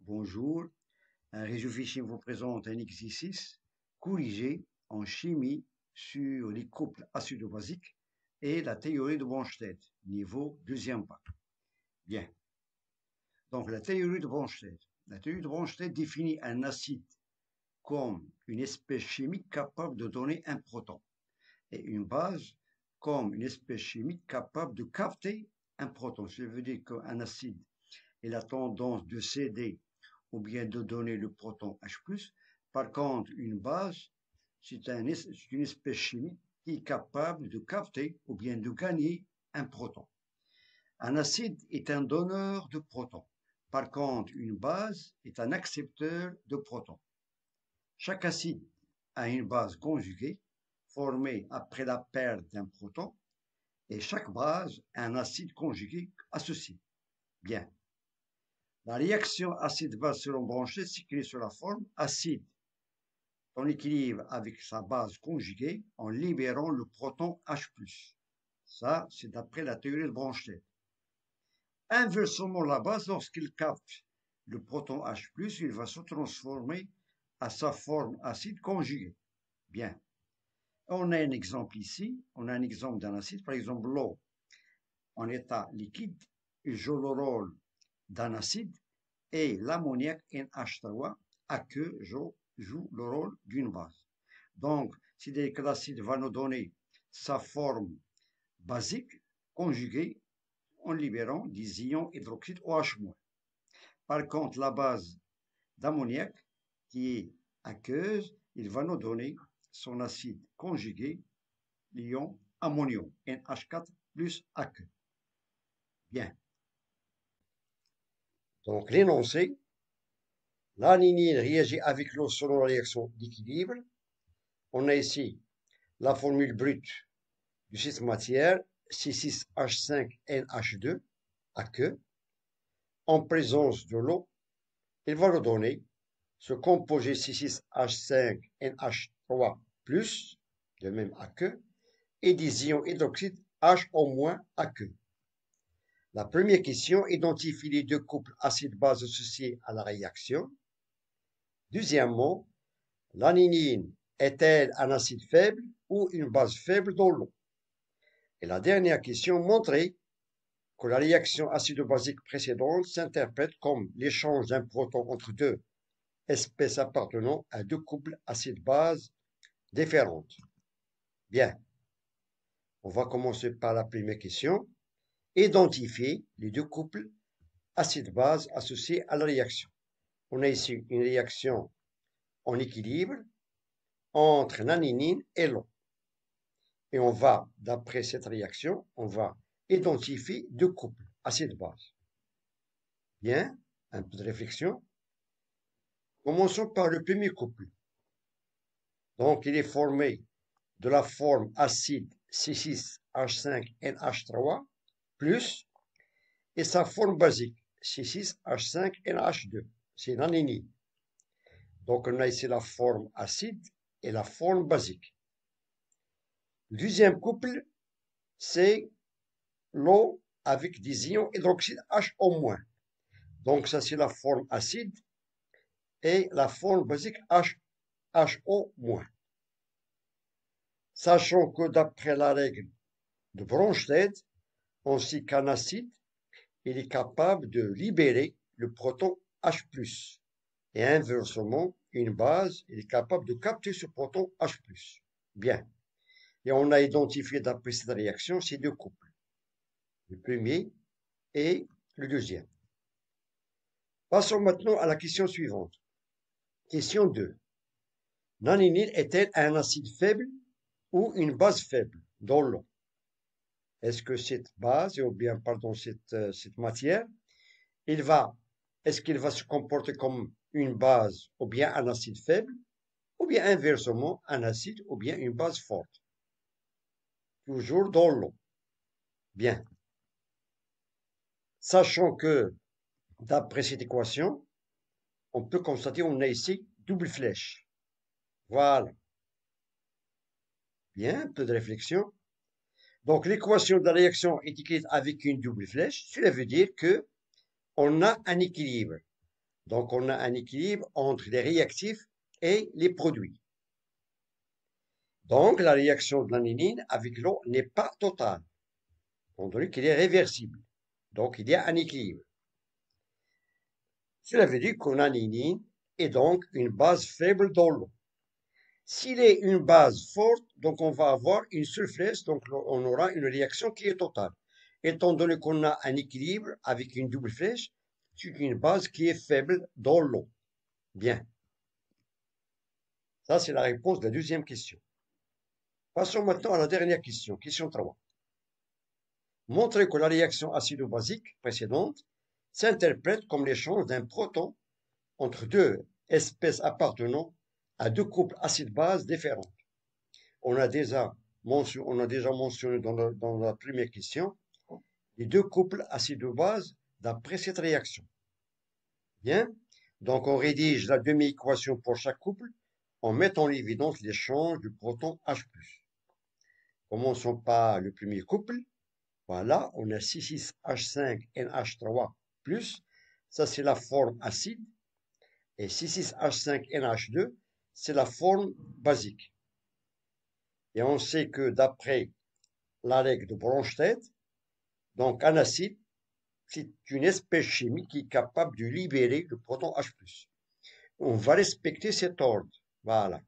Bonjour, un réseau fichier vous présente un exercice corrigé en chimie sur les couples acido-basiques et la théorie de Bronsted, niveau deuxième bac. Bien. Donc la théorie de Bronsted. La théorie de Bronsted définit un acide comme une espèce chimique capable de donner un proton et une base comme une espèce chimique capable de capter un proton. Ça veut dire qu'un acide a la tendance de céder ou bien de donner le proton H+. Par contre, une base, c'est une espèce chimique qui est capable de capter ou bien de gagner un proton. Un acide est un donneur de protons. Par contre, une base est un accepteur de protons. Chaque acide a une base conjuguée formée après la perte d'un proton et chaque base a un acide conjugué associé. Bien. La réaction acide-base selon Bronsted s'écrit sur la forme acide en équilibre avec sa base conjuguée en libérant le proton H+. Ça, c'est d'après la théorie de Bronsted. Inversement, la base, lorsqu'il capte le proton H+, il va se transformer à sa forme acide conjuguée. Bien. On a un exemple ici. On a un exemple d'un acide, par exemple l'eau en état liquide, il joue le rôle d'un acide et l'ammoniac NH3 joue le rôle d'une base. Donc, c'est-à-dire que l'acide va nous donner sa forme basique conjuguée en libérant des ions hydroxyde OH-. Par contre, la base d'ammoniac, qui est aqueuse, il va nous donner son acide conjugué, l'ion ammonium, NH4 plus aqueux. Bien. Donc, l'énoncé, l'aninine réagit avec l'eau selon la réaction d'équilibre. On a ici la formule brute de cette matière, C6H5NH2, aqueux. En présence de l'eau, il va nous donner ce composé C6H5NH3+, de même aqueux, et des ions hydroxyde HO- aqueux. La première question identifie les deux couples acide-base associés à la réaction. Deuxièmement, l'aninine est-elle un acide faible ou une base faible dans l'eau? Et la dernière question montrait que la réaction acido-basique précédente s'interprète comme l'échange d'un proton entre deux espèces appartenant à deux couples acide-base différentes. Bien, on va commencer par la première question. Identifier les deux couples acide-base associés à la réaction. On a ici une réaction en équilibre entre l'aninine et l'eau. Et on va, d'après cette réaction, on va identifier deux couples acide-base. Bien, un peu de réflexion. Commençons par le premier couple. Donc, il est formé de la forme acide C6H5NH3 plus et sa forme basique C6H5NH2. C'est l'aninine. Donc, on a ici la forme acide et la forme basique. Le deuxième couple, c'est l'eau avec des ions hydroxyde HO-. Donc, ça, c'est la forme acide et la forme basique HO-. Sachant que d'après la règle de Bronsted, on sait qu'un acide, il est capable de libérer le proton H+. Et inversement, une base, il est capable de capter ce proton H+. Bien. Et on a identifié d'après cette réaction ces deux couples. Le premier et le deuxième. Passons maintenant à la question suivante. Question 2. L'aninine est-elle un acide faible ou une base faible dans l'eau? Est-ce que cette base, ou bien, pardon, cette matière, est-ce qu'il va se comporter comme une base ou bien un acide faible, ou bien inversement, un acide ou bien une base forte? Toujours dans l'eau. Bien. Sachant que, d'après cette équation, on peut constater qu'on a ici double flèche. Voilà. Bien, un peu de réflexion. Donc, l'équation de la réaction est écrite avec une double flèche. Cela veut dire que on a un équilibre. Donc, on a un équilibre entre les réactifs et les produits. Donc, la réaction de l'aniline avec l'eau n'est pas totale, étant donné qu'elle est réversible. Donc, il y a un équilibre. Cela veut dire qu'une aninine est donc une base faible dans l'eau. S'il est une base forte, donc on va avoir une seule flèche, donc on aura une réaction qui est totale. Étant donné qu'on a un équilibre avec une double flèche, c'est une base qui est faible dans l'eau. Bien. Ça, c'est la réponse de la deuxième question. Passons maintenant à la dernière question, question 3. Montrez que la réaction acido-basique précédente s'interprète comme l'échange d'un proton entre deux espèces appartenant à deux couples acide-base différents. On a déjà mentionné dans la première question les deux couples acido-base d'après cette réaction. Bien, donc on rédige la demi-équation pour chaque couple en mettant en évidence l'échange du proton H+. Commençons par le premier couple. Voilà, on a C6H5NH3+, ça c'est la forme acide, et C6H5NH2, c'est la forme basique. Et on sait que d'après la règle de Bronsted, donc un acide, c'est une espèce chimique qui est capable de libérer le proton H+. On va respecter cet ordre. Voilà.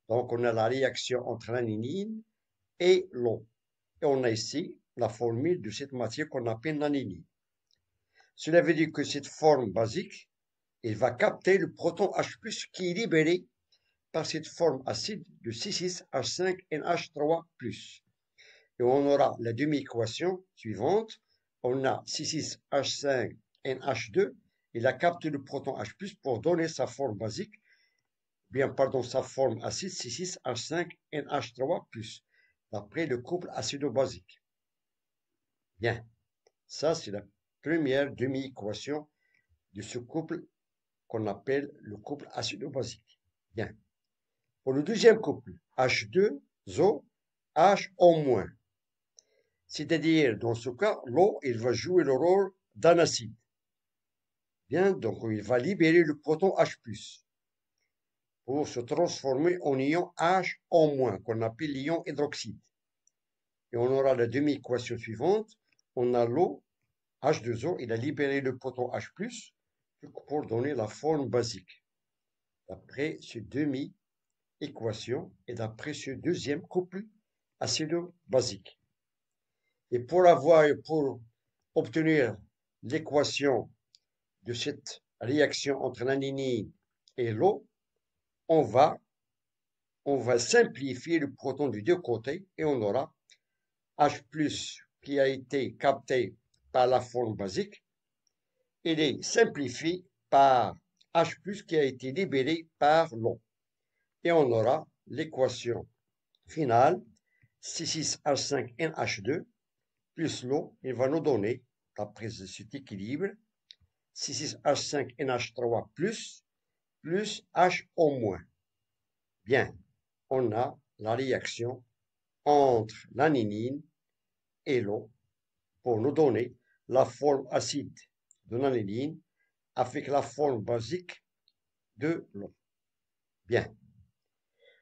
Donc on a la réaction entre l'aninine et l'eau. Et on a ici la formule de cette matière qu'on appelle l'aninine. Cela veut dire que cette forme basique, elle va capter le proton H+, qui est libéré par cette forme acide de C6H5NH3+. Et on aura la demi-équation suivante. On a C6H5NH2, il a capté le proton H+, pour donner sa forme basique, sa forme acide C6H5NH3+, d'après le couple acido-basique. Bien, ça c'est la première demi-équation de ce couple qu'on appelle le couple acido-basique. Bien. Pour le deuxième couple, H2O, HO-. C'est-à-dire, dans ce cas, l'eau, il va jouer le rôle d'un acide. Bien, donc il va libérer le proton H+, pour se transformer en ion HO-, qu'on appelle l'ion hydroxyde. Et on aura la demi-équation suivante. On a l'eau, H2O, il a libéré le proton H+, pour donner la forme basique. D'après ce demi-équation et d'après ce deuxième couple acido-basique. Et pour obtenir l'équation de cette réaction entre l'aninine et l'eau, on va simplifier le proton des deux côtés et on aura H+ qui a été capté par la forme basique. Il est simplifié par H+ qui a été libéré par l'eau. Et on aura l'équation finale, C6H5NH2 plus l'eau, il va nous donner, d'après cet équilibre, C6H5NH3 plus HO-. Bien, on a la réaction entre l'aninine et l'eau pour nous donner la forme acide de l'aninine avec la forme basique de l'eau. Bien.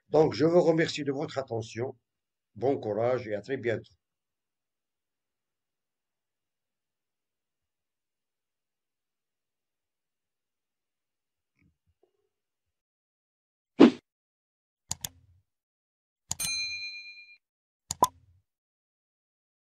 Donc, je vous remercie de votre attention. Bon courage et à très bientôt.